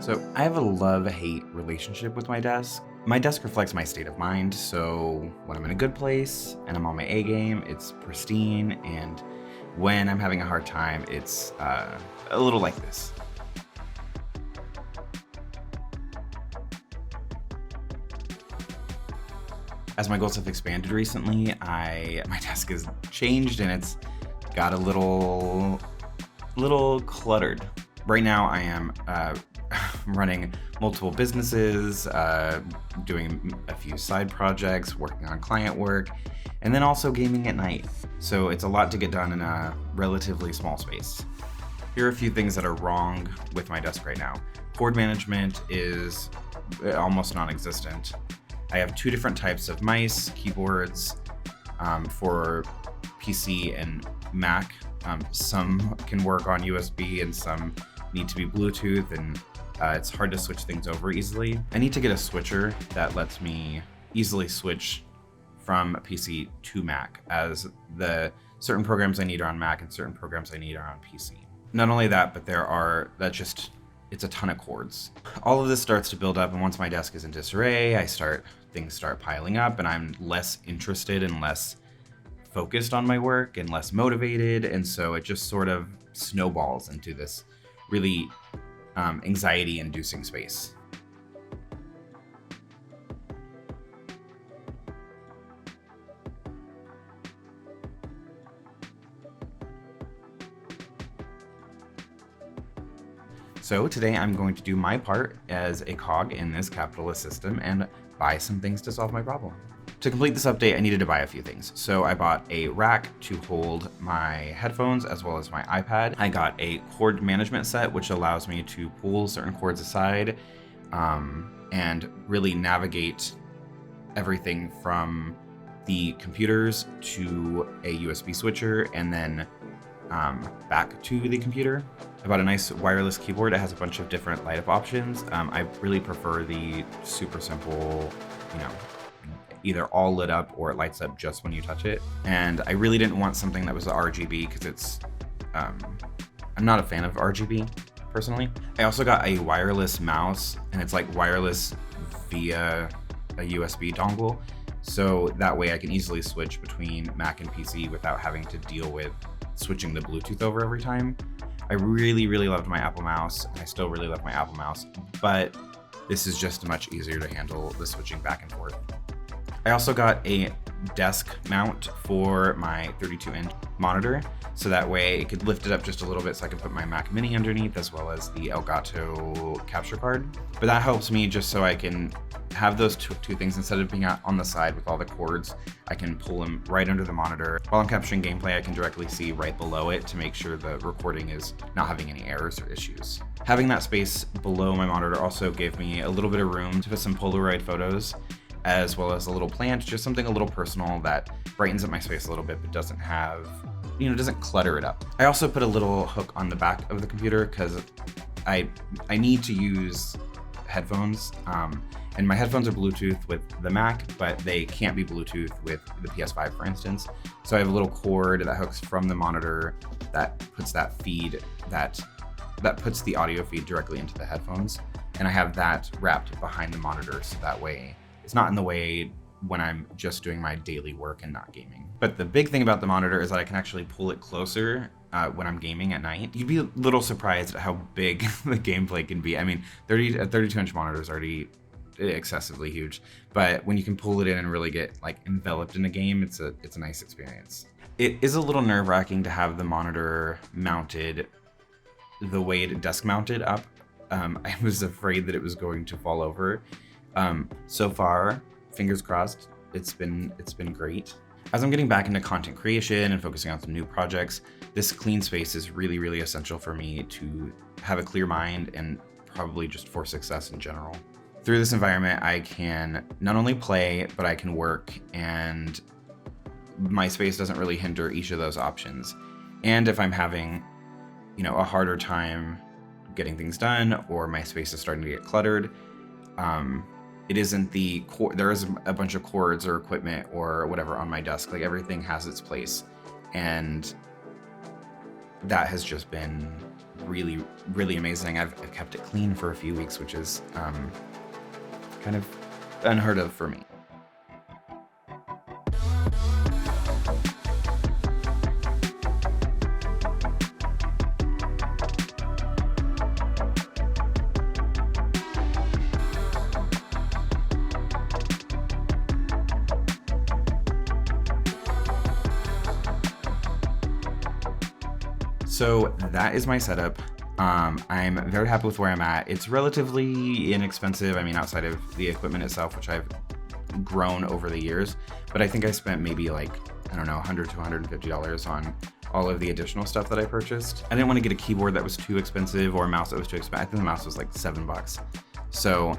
So I have a love-hate relationship with my desk. My desk reflects my state of mind, so when I'm in a good place and I'm on my A game, it's pristine, and when I'm having a hard time, it's a little like this. As my goals have expanded recently, my desk has changed and it's got a little cluttered. Right now, I am running multiple businesses, doing a few side projects, working on client work, and then also gaming at night. So it's a lot to get done in a relatively small space. Here are a few things that are wrong with my desk right now. Cord management is almost non-existent. I have two different types of mice, keyboards for PC and Mac. Some can work on USB and some need to be Bluetooth, and it's hard to switch things over easily. I need to get a switcher that lets me easily switch from PC to Mac, as the certain programs I need are on Mac and certain programs I need are on PC. Not only that, but it's a ton of cords. All of this starts to build up, and once my desk is in disarray, things start piling up, and I'm less interested and less focused on my work and less motivated, and so it just sort of snowballs into this really anxiety-inducing space. So today I'm going to do my part as a cog in this capitalist system and buy some things to solve my problem. To complete this update, I needed to buy a few things. So I bought a rack to hold my headphones as well as my iPad. I got a cord management set, which allows me to pull certain cords aside and really navigate everything from the computers to a USB switcher and then back to the computer. I bought a nice wireless keyboard. It has a bunch of different light up options. I really prefer the super simple, either all lit up or it lights up just when you touch it. And I really didn't want something that was RGB because I'm not a fan of RGB personally. I also got a wireless mouse, and it's like wireless via a USB dongle. So that way I can easily switch between Mac and PC without having to deal with switching the Bluetooth over every time. I really, really loved my Apple mouse, and I still really love my Apple mouse, but this is just much easier to handle the switching back and forth. I also got a desk mount for my 32-inch monitor, so that way it could lift it up just a little bit so I can put my Mac Mini underneath as well as the Elgato capture card. But that helps me just so I can have those two things. Instead of being out on the side with all the cords, I can pull them right under the monitor. While I'm capturing gameplay, I can directly see right below it to make sure the recording is not having any errors or issues. Having that space below my monitor also gave me a little bit of room to put some Polaroid photos, as well as a little plant, just something a little personal that brightens up my space a little bit, but doesn't clutter it up. I also put a little hook on the back of the computer because I need to use headphones, and my headphones are Bluetooth with the Mac, but they can't be Bluetooth with the PS5, for instance. So I have a little cord that hooks from the monitor that puts that feed, that puts the audio feed directly into the headphones, and I have that wrapped behind the monitor so that way it's not in the way when I'm just doing my daily work and not gaming. But the big thing about the monitor is that I can actually pull it closer when I'm gaming at night. You'd be a little surprised at how big the gameplay can be. I mean, a 32-inch monitor is already excessively huge, but when you can pull it in and really get enveloped in a game, it's a nice experience. It is a little nerve-wracking to have the monitor mounted the way it desk mounted up. I was afraid that it was going to fall over. So far, fingers crossed, it's been great. As I'm getting back into content creation and focusing on some new projects, this clean space is really, really essential for me to have a clear mind and probably just for success in general. Through this environment, I can not only play, but I can work, and my space doesn't really hinder each of those options. And if I'm having, a harder time getting things done, or my space is starting to get cluttered, it isn't there is a bunch of cords or equipment or whatever on my desk. Everything has its place, and that has just been really, really amazing. I've kept it clean for a few weeks, which is kind of unheard of for me. So that is my setup. I'm very happy with where I'm at. It's relatively inexpensive. I mean, outside of the equipment itself, which I've grown over the years, but I think I spent maybe like, I don't know, $100 to $150 on all of the additional stuff that I purchased. I didn't want to get a keyboard that was too expensive or a mouse that was too expensive. I think the mouse was like $7. So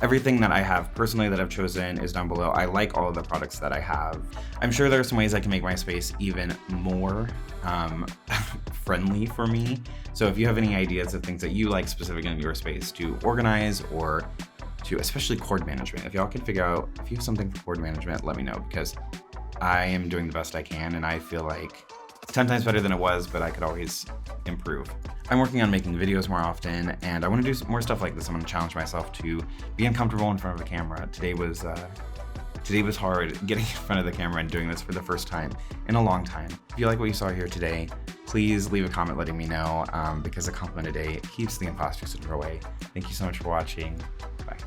everything that I have personally that I've chosen is down below. I like all of the products that I have. I'm sure there are some ways I can make my space even more friendly for me. So if you have any ideas of things that you like specific in your space to organize or to especially cord management, if y'all can figure out, if you have something for cord management, let me know, because I am doing the best I can and I feel like it's 10 times better than it was, but I could always improve. I'm working on making videos more often, and I want to do more stuff like this. I'm going to challenge myself to be uncomfortable in front of a camera. Today was hard getting in front of the camera and doing this for the first time in a long time. If you like what you saw here today, please leave a comment letting me know, because a compliment a day keeps the imposter syndrome away. Thank you so much for watching. Bye.